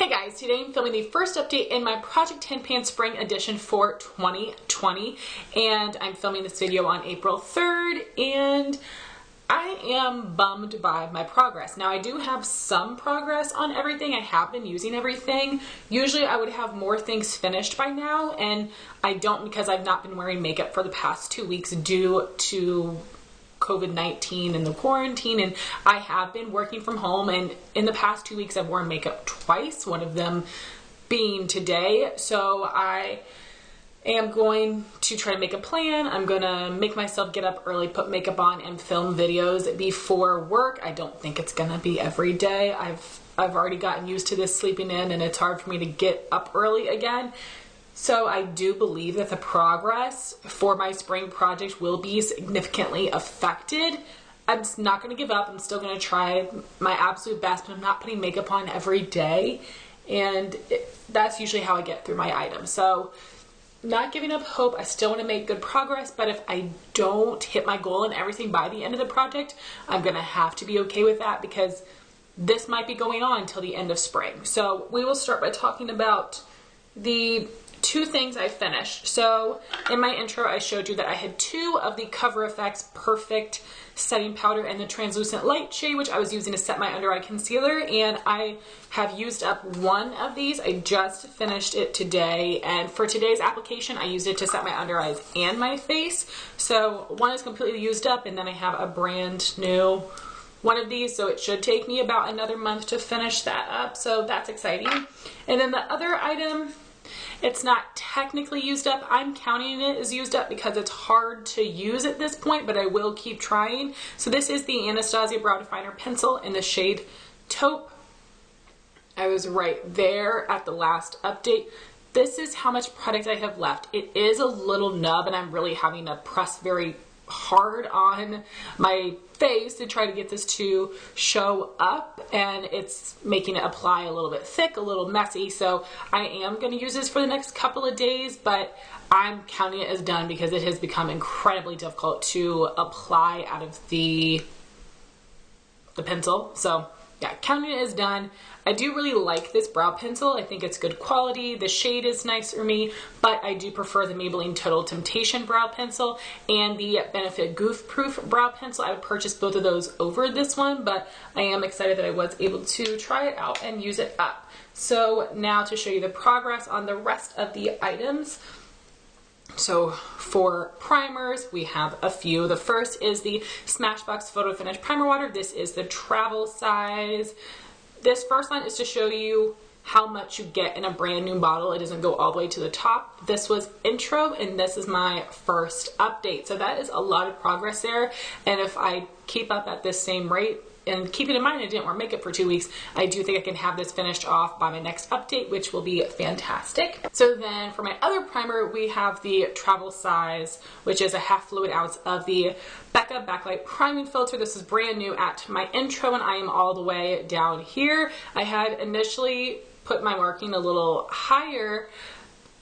Hey guys, today I'm filming the first update in my Project 10 Pan Spring Edition for 2020, and I'm filming this video on April 3rd, and I am bummed by my progress. Now I do have some progress on everything. I have been using everything. Usually I would have more things finished by now, and I don't because I've not been wearing makeup for the past 2 weeks due to COVID-19 and the quarantine, and I have been working from home, and in the past 2 weeks I've worn makeup twice, one of them being today. So I am going to try to make a plan. I'm gonna make myself get up early, put makeup on, and film videos before work. I don't think it's gonna be every day. I've already gotten used to this sleeping in, and it's hard for me to get up early again. So I do believe that the progress for my spring project will be significantly affected. I'm just not going to give up. I'm still going to try my absolute best, but I'm not putting makeup on every day. And that's usually how I get through my items. So not giving up hope. I still want to make good progress, but if I don't hit my goal and everything by the end of the project, I'm going to have to be okay with that because this might be going on until the end of spring. So we will start by talking about the two things I finished. So in my intro I showed you that I had two of the CoverFX Perfect Setting Powder and the Translucent Light shade, which I was using to set my under eye concealer, and I have used up one of these. I just finished it today, and for today's application I used it to set my under eyes and my face. So one is completely used up, and then I have a brand new one of these, so it should take me about another month to finish that up, so that's exciting. And then the other item, it's not technically used up. I'm counting it as used up because it's hard to use at this point, but I will keep trying. So this is the Anastasia Brow Definer Pencil in the shade Taupe. I was right there at the last update. This is how much product I have left. It is a little nub, and I'm really having to press very hard on my face to try to get this to show up, and it's making it apply a little bit thick, a little messy. So I am going to use this for the next couple of days, but I'm counting it as done because it has become incredibly difficult to apply out of the pencil. So yeah, counting it as done. I do really like this brow pencil. I think it's good quality. The shade is nice for me, but I do prefer the Maybelline Total Temptation brow pencil and the Benefit Goof Proof brow pencil. I would purchase both of those over this one, but I am excited that I was able to try it out and use it up. So now to show you the progress on the rest of the items. So for primers, we have a few. The first is the Smashbox Photo Finish Primer Water. This is the travel size. This first line is to show you how much you get in a brand new bottle. It doesn't go all the way to the top. This was intro, and this is my first update. So that is a lot of progress there. And if I keep up at this same rate, and keeping in mind I didn't wear makeup for 2 weeks, I do think I can have this finished off by my next update, which will be fantastic. So then for my other primer, we have the travel size, which is a half fluid ounce of the Becca Backlight Priming Filter. This is brand new at my intro, and I am all the way down here. I had initially put my marking a little higher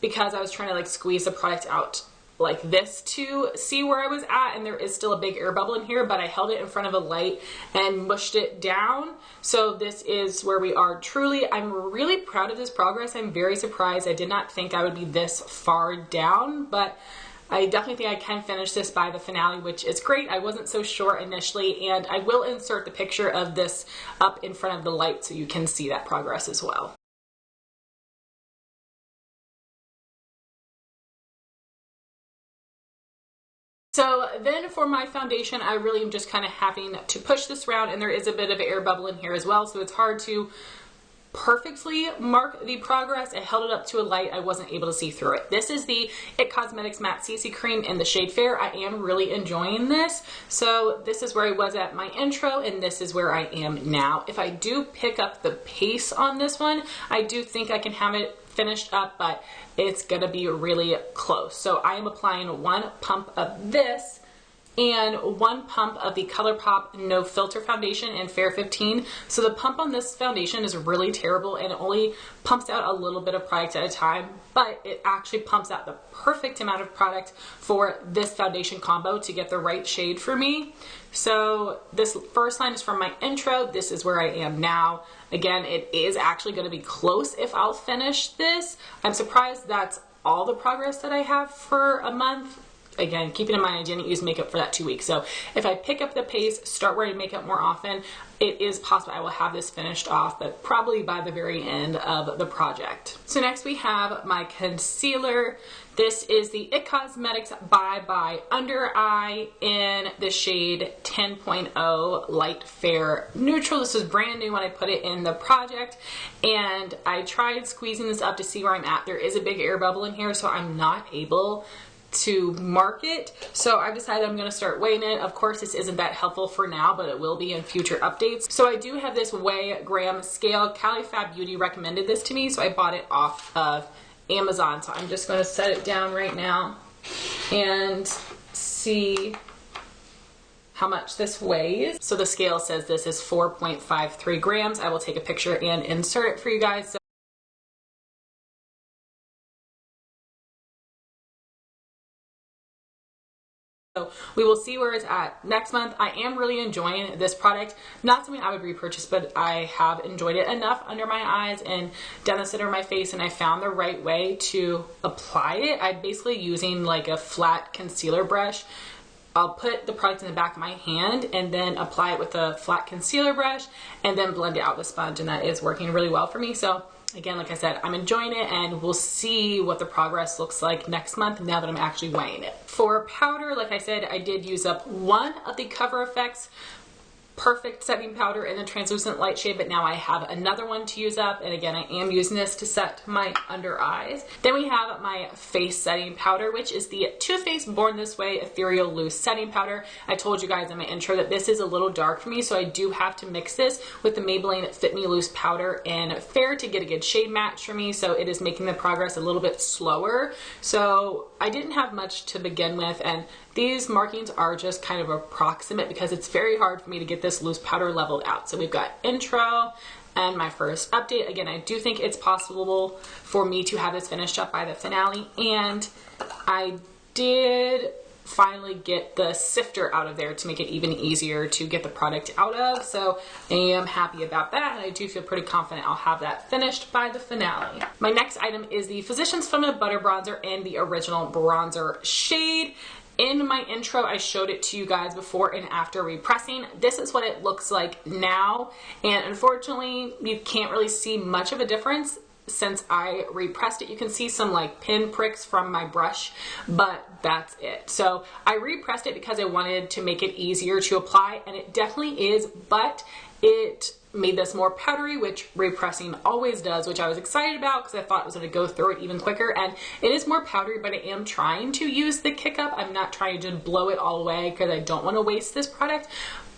because I was trying to like squeeze the product out like this to see where I was at, and there is still a big air bubble in here, but I held it in front of a light and mushed it down. So this is where we are truly. I'm really proud of this progress. I'm very surprised. I did not think I would be this far down, but I definitely think I can finish this by the finale, which is great. I wasn't so sure initially, and I will insert the picture of this up in front of the light so you can see that progress as well. So then for my foundation, I really am just kind of having to push this around, and there is a bit of an air bubble in here as well, so it's hard to perfectly mark the progress. I held it up to a light. I wasn't able to see through it. This is the IT Cosmetics Matte CC Cream in the shade Fair. I am really enjoying this. So this is where I was at my intro, and this is where I am now. If I do pick up the pace on this one, I do think I can have it finished up, but it's gonna be really close. So I am applying one pump of this and 1 pump of the ColourPop No Filter Foundation in Fair 15. So the pump on this foundation is really terrible and it only pumps out a little bit of product at a time, but it actually pumps out the perfect amount of product for this foundation combo to get the right shade for me. So this first line is from my intro. This is where I am now. Again, it is actually going to be close if I'll finish this. I'm surprised that's all the progress that I have for a month. Again, keeping in mind I didn't use makeup for that 2 weeks. So if I pick up the pace, start wearing makeup more often, it is possible I will have this finished off, but probably by the very end of the project. So next we have my concealer. This is the IT Cosmetics Bye Bye Under Eye in the shade 10.0 Light Fair Neutral. This was brand new when I put it in the project, and I tried squeezing this up to see where I'm at. There is a big air bubble in here, so I'm not able to mark it. So I've decided I'm going to start weighing it. Of course, this isn't that helpful for now, but it will be in future updates. So I do have this weigh gram scale. CaliFab Beauty recommended this to me, so I bought it off of Amazon. So I'm just going to set it down right now and see how much this weighs. So the scale says this is 4.53 grams. I will take a picture and insert it for you guys. So we will see where it's at next month. I am really enjoying this product. Not something I would repurchase, but I have enjoyed it enough under my eyes and down the center of my face, and I found the right way to apply it. I'm basically using like a flat concealer brush. I'll put the product in the back of my hand and then apply it with a flat concealer brush and then blend it out with a sponge, and that is working really well for me. So again, like I said, I'm enjoying it, and we'll see what the progress looks like next month now that I'm actually weighing it. For powder, like I said, I did use up 1 of the CoverFX Perfect Setting Powder in the translucent light shade, but now I have another one to use up, and again, I am using this to set my under eyes. Then we have my face setting powder, which is the Too Faced Born This Way Ethereal Loose Setting Powder. I told you guys in my intro that this is a little dark for me, so I do have to mix this with the Maybelline Fit Me Loose Powder in Fair to get a good shade match for me, so it is making the progress a little bit slower. So I didn't have much to begin with, and these markings are just kind of approximate because it's very hard for me to get this loose powder leveled out. So we've got intro and my first update. Again, I do think it's possible for me to have this finished up by the finale, and I did finally get the sifter out of there to make it even easier to get the product out of. So I am happy about that, and I do feel pretty confident I'll have that finished by the finale. My next item is the Physicians Formula Butter Bronzer in the original bronzer shade. In my intro, I showed it to you guys before and after repressing. This is what it looks like now, and unfortunately, you can't really see much of a difference since I repressed it. You can see some like pin pricks from my brush, but that's it. So I repressed it because I wanted to make it easier to apply, and it definitely is, but it made this more powdery, which repressing always does, which I was excited about because I thought it was going to go through it even quicker. And it is more powdery, but I am trying to use the kick up. I'm not trying to blow it all away because I don't want to waste this product.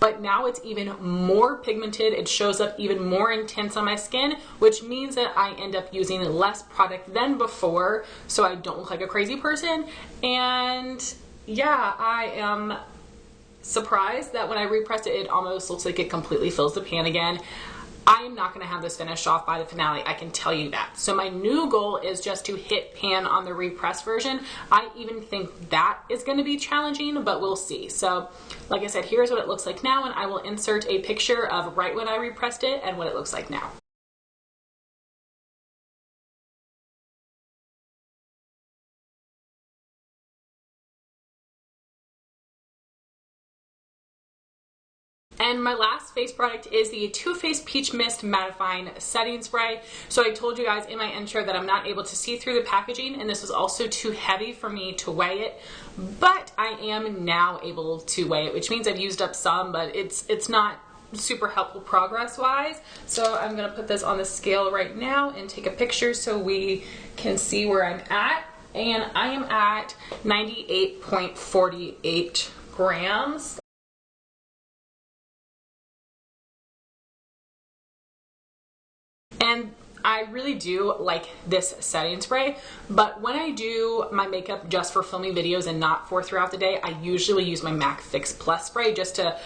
But now it's even more pigmented. It shows up even more intense on my skin, which means that I end up using less product than before, so I don't look like a crazy person. And yeah, I am surprised that when I repressed it, it almost looks like it completely fills the pan again. I'm not going to have this finished off by the finale, I can tell you that. So my new goal is just to hit pan on the repressed version. I even think that is going to be challenging, but we'll see. So like I said, here's what it looks like now, and I will insert a picture of right when I repressed it and what it looks like now. And my last face product is the Too Faced Peach Mist Mattifying Setting Spray. So I told you guys in my intro that I'm not able to see through the packaging, and this was also too heavy for me to weigh it, but I am now able to weigh it, which means I've used up some, but it's not super helpful progress wise. So I'm gonna put this on the scale right now and take a picture so we can see where I'm at. And I am at 98.48 grams. And I really do like this setting spray, but when I do my makeup just for filming videos and not for throughout the day, I usually use my MAC Fix Plus spray just to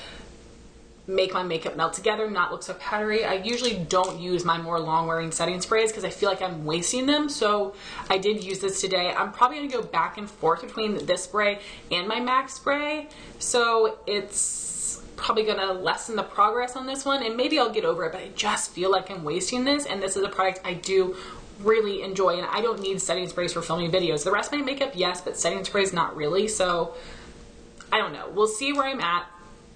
make my makeup melt together, not look so powdery. I usually don't use my more long-wearing setting sprays because I feel like I'm wasting them, so I did use this today. I'm probably going to go back and forth between this spray and my MAC spray, so it's probably going to lessen the progress on this one, and maybe I'll get over it, but I just feel like I'm wasting this, and this is a product I do really enjoy, and I don't need setting sprays for filming videos. The rest of my makeup, yes, but setting sprays, not really, so I don't know. We'll see where I'm at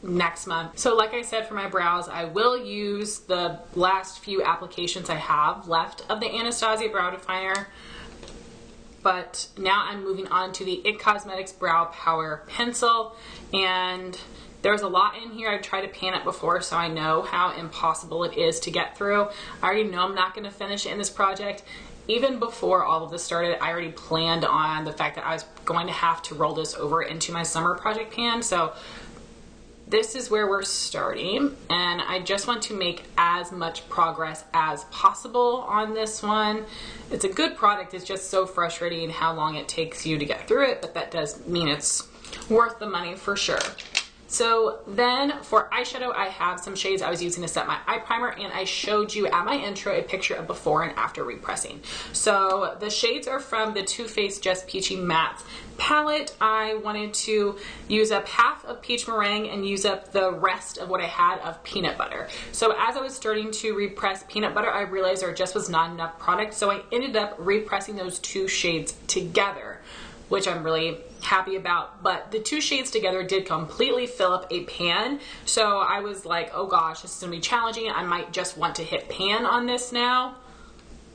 next month. So like I said, for my brows, I will use the last few applications I have left of the Anastasia brow definer, but now I'm moving on to the IT Cosmetics Brow Power Pencil, and there's a lot in here. I've tried to pan it before, so I know how impossible it is to get through. I already know I'm not going to finish it in this project. Even before all of this started, I already planned on the fact that I was going to have to roll this over into my summer project pan, so this is where we're starting, and I just want to make as much progress as possible on this one. It's a good product, it's just so frustrating how long it takes you to get through it, but that does mean it's worth the money for sure. So then for eyeshadow, I have some shades I was using to set my eye primer, and I showed you at my intro a picture of before and after repressing. So the shades are from the Too Faced Just Peachy Matte palette. I wanted to use up half of peach meringue and use up the rest of what I had of peanut butter. So as I was starting to repress peanut butter, I realized there just was not enough product, so I ended up repressing those two shades together, which I'm really happy about. But the two shades together did completely fill up a pan, so I was like, oh gosh, this is gonna be challenging. I might just want to hit pan on this now.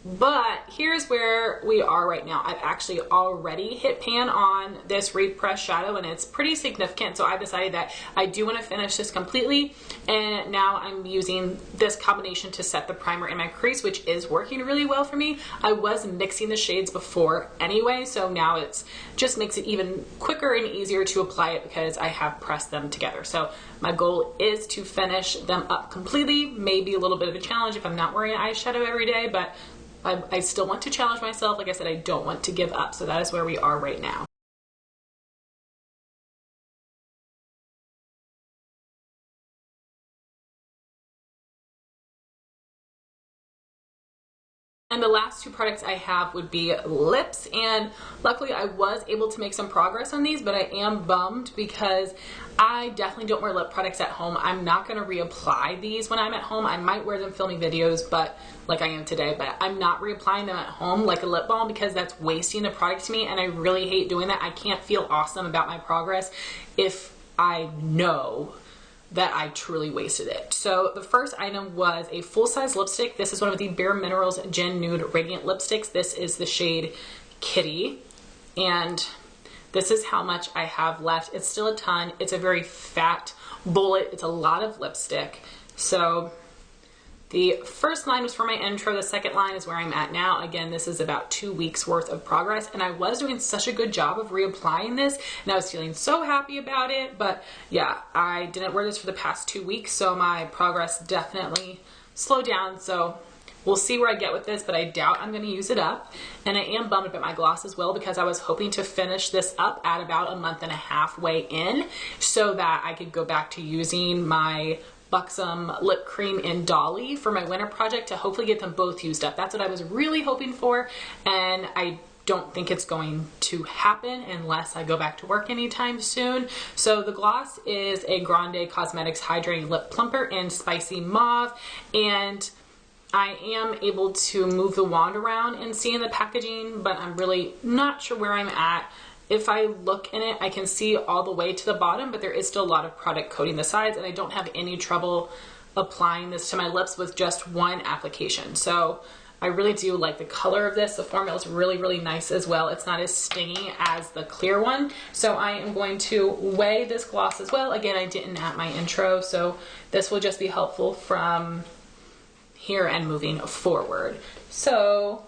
But here's where we are right now. I've actually already hit pan on this repressed shadow, and it's pretty significant, so I decided that I do want to finish this completely, and now I'm using this combination to set the primer in my crease, which is working really well for me. I was mixing the shades before anyway, so now it's just makes it even quicker and easier to apply it because I have pressed them together. So my goal is to finish them up completely. Maybe a little bit of a challenge if I'm not wearing eyeshadow every day, but I still want to challenge myself. Like I said, I don't want to give up. So that is where we are right now. And the last two products I have would be lips, and luckily I was able to make some progress on these, but I am bummed because I definitely don't wear lip products at home. I'm not going to reapply these when I'm at home. I might wear them filming videos, but like I am today, but I'm not reapplying them at home like a lip balm because that's wasting the product to me, and I really hate doing that. I can't feel awesome about my progress if I know that I truly wasted it. So the first item was a full-size lipstick. This is one of the Bare Minerals Gen Nude Radiant Lipsticks. This is the shade Kitty, and this is how much I have left. It's still a ton. It's a very fat bullet. It's a lot of lipstick. So the first line was for my intro. The second line is where I'm at now. Again, this is about 2 weeks worth of progress, and I was doing such a good job of reapplying this, and I was feeling so happy about it. But yeah, I didn't wear this for the past 2 weeks, so my progress definitely slowed down. So we'll see where I get with this, but I doubt I'm going to use it up. And I am bummed about my gloss as well because I was hoping to finish this up at about a month and a half way in so that I could go back to using my Buxom lip cream in Dolly for my winter project to hopefully get them both used up. That's what I was really hoping for, and I don't think it's going to happen unless I go back to work anytime soon. So the gloss is a Grande Cosmetics Hydrating Lip Plumper in Spicy Mauve, and I am able to move the wand around and see in the packaging, but I'm really not sure where I'm at. If I look in it, I can see all the way to the bottom, but there is still a lot of product coating the sides, and I don't have any trouble applying this to my lips with just one application. So I really do like the color of this. The formula is really, really nice as well. It's not as stingy as the clear one. So I am going to weigh this gloss as well. Again, I didn't at my intro, so this will just be helpful from here and moving forward. So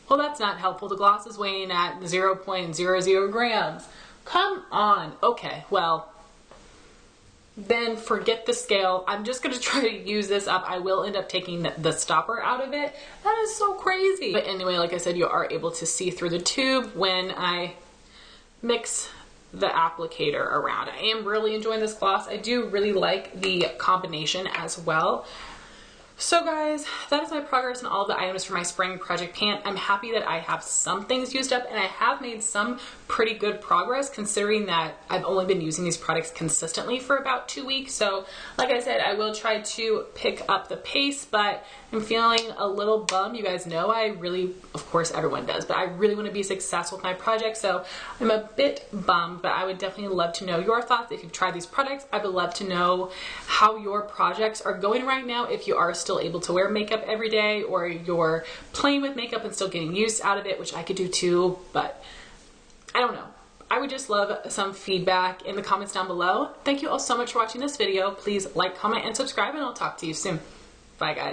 well, that's not helpful. The gloss is weighing at 0.00 grams. Come on. Okay, well, then forget the scale. I'm just gonna try to use this up. I will end up taking the stopper out of it. That is so crazy. But anyway, like I said, you are able to see through the tube when I mix the applicator around. I am really enjoying this gloss. I do really like the combination as well. So guys, that is my progress on all of the items for my spring project pan. I'm happy that I have some things used up, and I have made some pretty good progress considering that I've only been using these products consistently for about 2 weeks. So like I said, I will try to pick up the pace, but I'm feeling a little bummed. You guys know I really, of course everyone does, but I really want to be successful with my project. So I'm a bit bummed, but I would definitely love to know your thoughts. If you've tried these products, I would love to know how your projects are going right now. If you are still able to wear makeup every day, or you're playing with makeup and still getting use out of it, which I could do too, but I don't know. I would just love some feedback in the comments down below. Thank you all so much for watching this video. Please like, comment, and subscribe, and I'll talk to you soon. Bye guys.